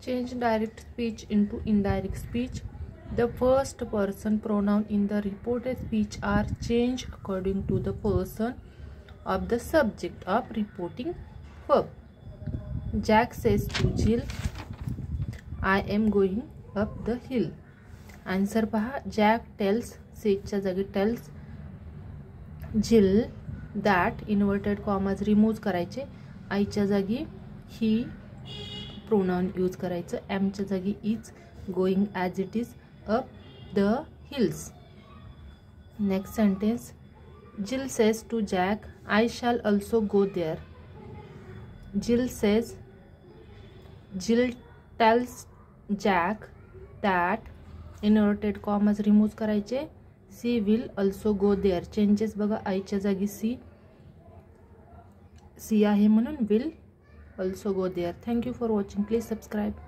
Change direct speech into indirect speech. The first person pronoun in the reported speech are changed according to the person of the subject of reporting verb. Jack says to Jill, I am going up the hill. Answer पहा. Jack tells, says जागी tells Jill that inverted commas remove करायचे. आईच्या जागी he pronoun use करायचं. एमच्या जागी is going as it is up the hills. Next sentence. Jill says to Jack I shall also go there. Jill tells Jack that inverted commas remove करायचे. She will also go there. Changes बघा. आईच्या जागी she आहे म्हणून will also go there. Thank you for watching. Please subscribe.